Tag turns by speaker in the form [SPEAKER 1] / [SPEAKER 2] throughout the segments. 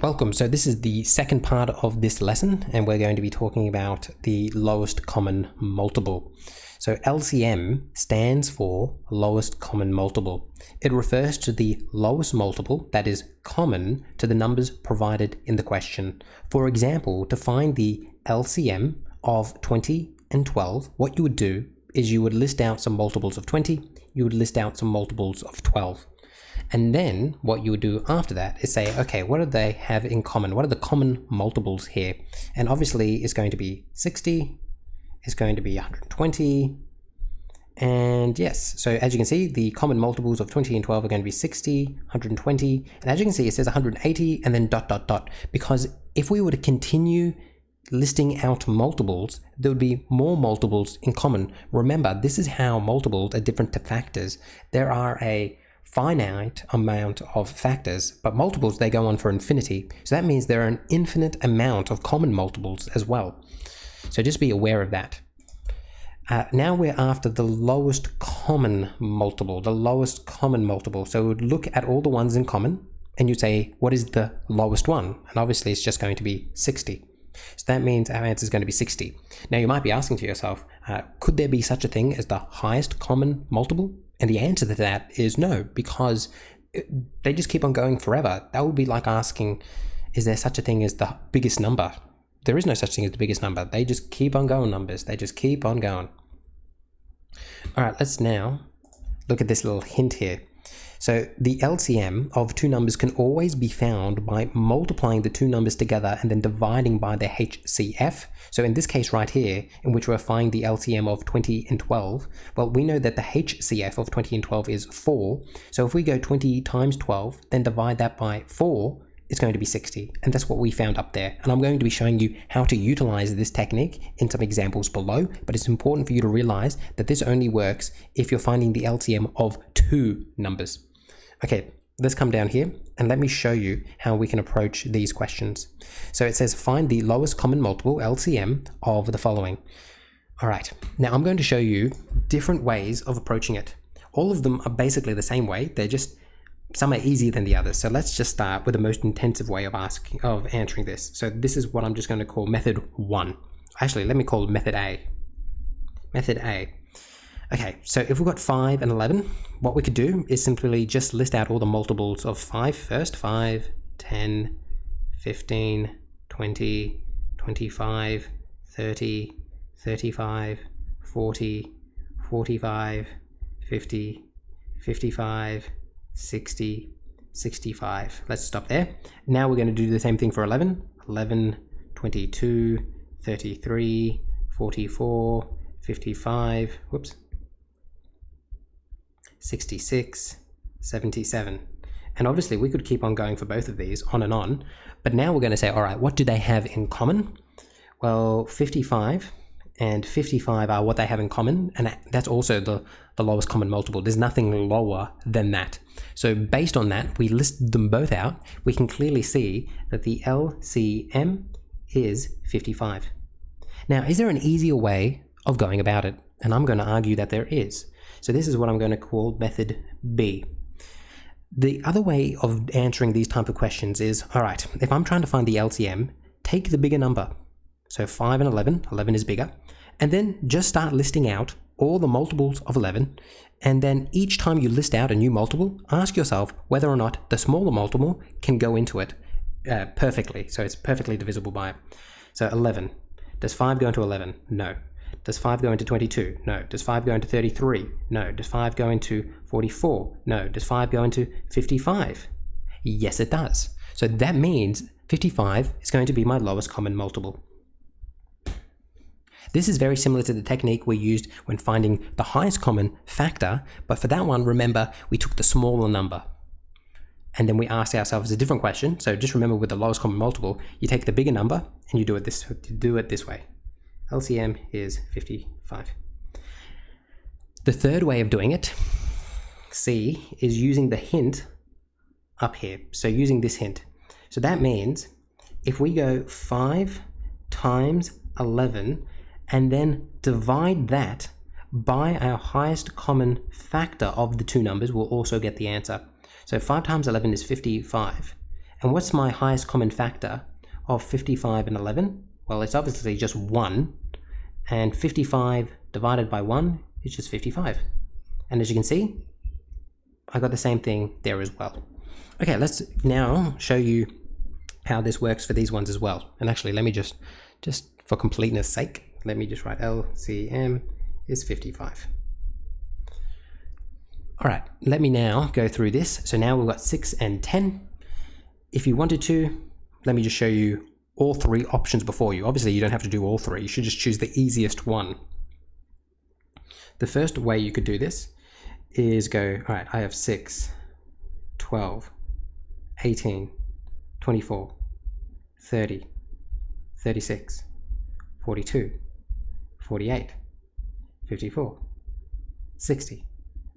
[SPEAKER 1] Welcome. So this is the second part of this lesson, and we're going to be talking about the lowest common multiple. So LCM stands for lowest common multiple. It refers to the lowest multiple that is common to the numbers provided in the question. For example, to find the LCM of 20 and 12, what you would do is you would list out some multiples of 20, you would list out some multiples of 12. And then what you would do after that is say, okay, what do they have in common? What are the common multiples here? And obviously it's going to be 60, it's going to be 120, and yes, so as you can see, the common multiples of 20 and 12 are going to be 60, 120, and as you can see, it says 180 and then ... because if we were to continue listing out multiples, there would be more multiples in common. Remember, this is how multiples are different to factors. There are a finite amount of factors, but multiples, they go on for infinity. So that means there are an infinite amount of common multiples as well. So just be aware of that. Now we're after the lowest common multiple, So we would look at all the ones in common and you'd say, what is the lowest one? And obviously it's just going to be 60. So that means our answer is going to be 60. Now you might be asking to yourself, could there be such a thing as the highest common multiple? And the answer to that is no, because they just keep on going forever. That would be like asking, is there such a thing as the biggest number? There is no such thing as the biggest number. They just keep on going, numbers. They just keep on going. All right, let's now look at this little hint here. So the LCM of two numbers can always be found by multiplying the two numbers together and then dividing by their HCF. So in this case right here, in which we're finding the LCM of 20 and 12, well, we know that the HCF of 20 and 12 is 4. So if we go 20 times 12, then divide that by 4, it's going to be 60. And that's what we found up there. And I'm going to be showing you how to utilize this technique in some examples below, but it's important for you to realize that this only works if you're finding the LCM of two numbers. Okay, let's come down here and let me show you how we can approach these questions. So it says find the lowest common multiple, LCM, of the following. All right, now I'm going to show you different ways of approaching it. All of them are basically the same way, they're just, some are easier than the others. So let's just start with the most intensive way of answering this. So this is what I'm just going to call method 1. Actually, let me call it method A. Method A. Okay, so if we've got 5 and 11, what we could do is simply just list out all the multiples of 5 first. 5, 10, 15, 20, 25, 30, 35, 40, 45, 50, 55, 60, 65. Let's stop there. Now we're going to do the same thing for 11. 11, 22, 33, 44, 55, whoops, 66, 77. And obviously we could keep on going for both of these on and on, but now we're going to say, all right, what do they have in common? Well, 55 and 55 are what they have in common, and that's also the lowest common multiple. There's nothing lower than that. So based on that, we list them both out. We can clearly see that the LCM is 55. Now, is there an easier way of going about it? And I'm going to argue that there is. So this is what I'm going to call method B. The other way of answering these type of questions is, all right, if I'm trying to find the LCM, take the bigger number. So 5 and 11, 11 is bigger, and then just start listing out all the multiples of 11, and then each time you list out a new multiple, ask yourself whether or not the smaller multiple can go into it perfectly, so it's perfectly divisible by it. So 11, does 5 go into 11? No. Does 5 go into 22? No. Does 5 go into 33? No. Does 5 go into 44? No. Does 5 go into 55? Yes, it does. So that means 55 is going to be my lowest common multiple. This is very similar to the technique we used when finding the highest common factor, but for that one, remember, we took the smaller number. And then we asked ourselves a different question. So just remember, with the lowest common multiple, you take the bigger number and you do it this way. LCM is 55. The third way of doing it, C, is using the hint up here. So using this hint. So that means if we go 5 times 11 and then divide that by our highest common factor of the two numbers, we'll also get the answer. So 5 times 11 is 55. And what's my highest common factor of 55 and 11? Well, it's obviously just 1, and 55 divided by 1 is just 55. And as you can see, I got the same thing there as well. Okay, let's now show you how this works for these ones as well. And actually, let me just for completeness sake, let me just write LCM is 55. All right, let me now go through this. So now we've got 6 and 10. If you wanted to, let me just show you all 3 options before you. Obviously, you don't have to do all 3. You should just choose the easiest one. The first way you could do this is go, all right, I have 6, 12, 18, 24, 30, 36, 42, 48, 54, 60,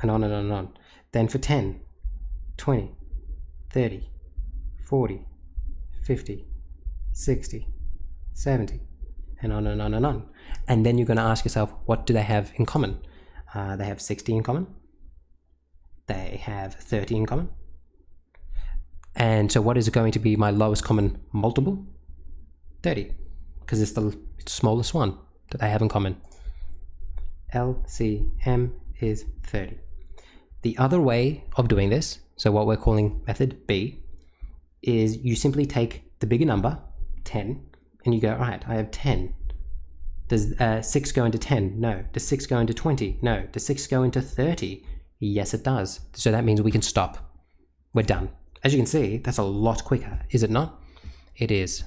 [SPEAKER 1] and on and on and on. Then for 10, 20, 30, 40, 50, 60, 70, and on and on and on. And then you're going to ask yourself, what do they have in common? They have 60 in common. They have 30 in common. And so what is going to be my lowest common multiple? 30, because it's the smallest one that they have in common. LCM is 30. The other way of doing this, so what we're calling method B, is you simply take the bigger number, 10, and you go, all right, I have 10. Does 6 go into 10? No. Does 6 go into 20? No. Does 6 go into 30? Yes, it does. So that means we can stop. We're done. As you can see, that's a lot quicker, is it not? It is.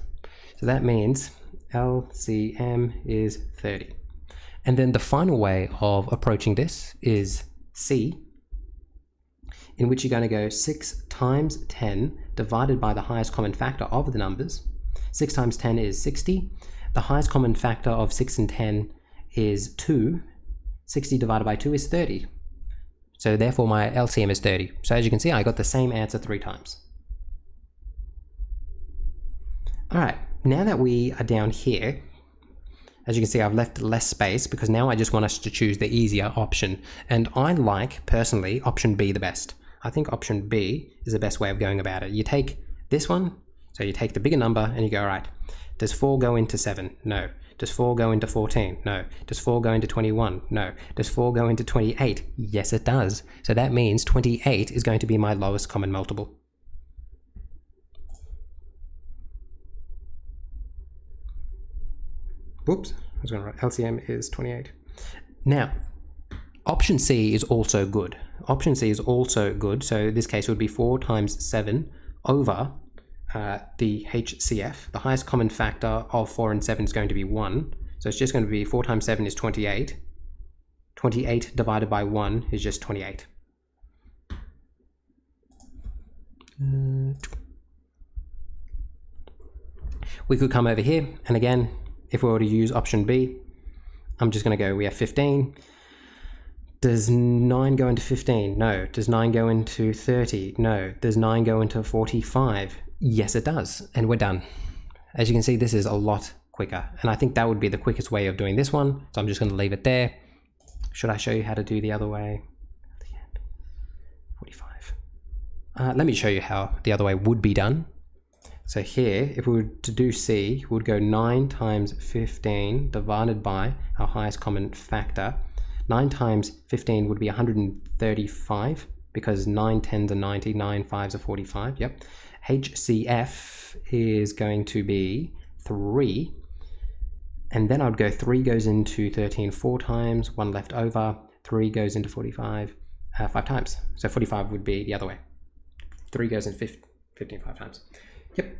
[SPEAKER 1] So that means LCM is 30. And then the final way of approaching this is C, in which you're going to go 6 times 10 divided by the highest common factor of the numbers. 6 times 10 is 60. The highest common factor of 6 and 10 is 2. 60 divided by 2 is 30. So therefore my LCM is 30. So as you can see, I got the same answer 3 times. All right, now that we are down here, as you can see, I've left less space because now I just want us to choose the easier option. And I like, personally, option B the best. I think option B is the best way of going about it. You take this one, so you take the bigger number and you go, all right, does 4 go into 7? No. Does 4 go into 14? No. Does 4 go into 21? No. Does 4 go into 28? Yes, it does. So that means 28 is going to be my lowest common multiple. Whoops, I was going to write LCM is 28. Now, option C is also good. Option C is also good. So in this case, it would be 4 times 7 over the HCF. The highest common factor of 4 and 7 is going to be 1. So it's just going to be 4 times 7 is 28. 28 divided by 1 is just 28. We could come over here, and again, if we were to use option B, I'm just going to go, we have 15. Does 9 go into 15? No. Does 9 go into 30? No. Does 9 go into 45? Yes, it does. And we're done. As you can see, this is a lot quicker. And I think that would be the quickest way of doing this one. So I'm just going to leave it there. Should I show you how to do the other way? 45. Let me show you how the other way would be done. So here, if we were to do C, we would go 9 times 15 divided by our highest common factor. 9 times 15 would be 135 because 9 10s are 90, 9 5s are 45. Yep. HCF is going to be 3. And then I'd go 3 goes into 13 4 times, 1 left over. 3 goes into 45 5 times. So 45 would be the other way. 3 goes in 15 5 times. Yep.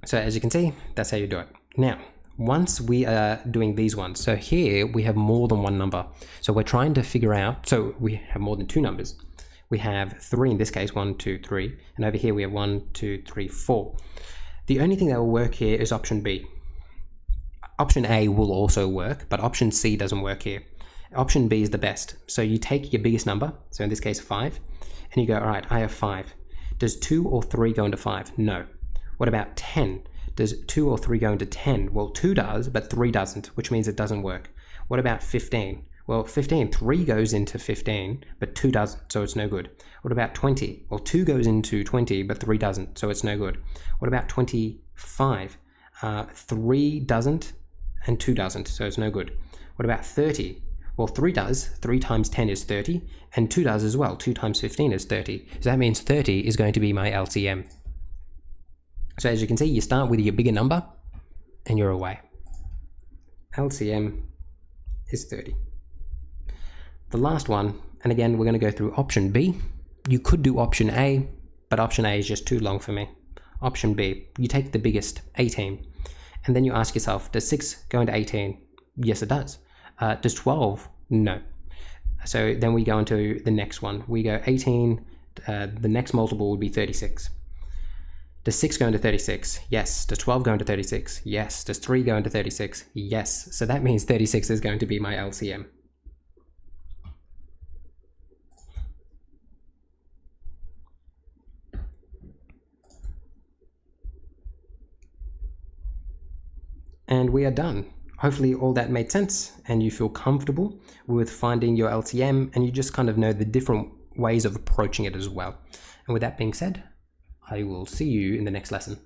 [SPEAKER 1] So as you can see, that's how you do it. Now, once we are doing these ones, so here we have more than one number. So we're trying to figure out, so we have more than 2 numbers. We have 3 in this case, 1, 2, 3. And over here we have 1, 2, 3, 4. The only thing that will work here is option B. Option A will also work, but option C doesn't work here. Option B is the best. So you take your biggest number, so in this case 5, and you go, all right, I have 5. Does 2 or 3 go into 5? No. What about 10? Does 2 or 3 go into 10? Well, 2 does, but 3 doesn't, which means it doesn't work. What about 15? Well, 15, 3 goes into 15, but 2 doesn't, so it's no good. What about 20? Well, 2 goes into 20, but 3 doesn't, so it's no good. What about 25? 3 doesn't, and 2 doesn't, so it's no good. What about 30? Well, 3 does, 3 times 10 is 30, and 2 does as well, 2 times 15 is 30. So that means 30 is going to be my LCM. So as you can see, you start with your bigger number, and you're away. LCM is 30. The last one, and again, we're going to go through option B. You could do option A, but option A is just too long for me. Option B, you take the biggest, 18, and then you ask yourself, does 6 go into 18? Yes, it does. Does 12? No. So then we go into the next one. We go 18, the next multiple would be 36. Does 6 go into 36? Yes. Does 12 go into 36? Yes. Does 3 go into 36? Yes. So that means 36 is going to be my LCM. And we are done. Hopefully all that made sense and you feel comfortable with finding your LCM and you just kind of know the different ways of approaching it as well. And with that being said, I will see you in the next lesson.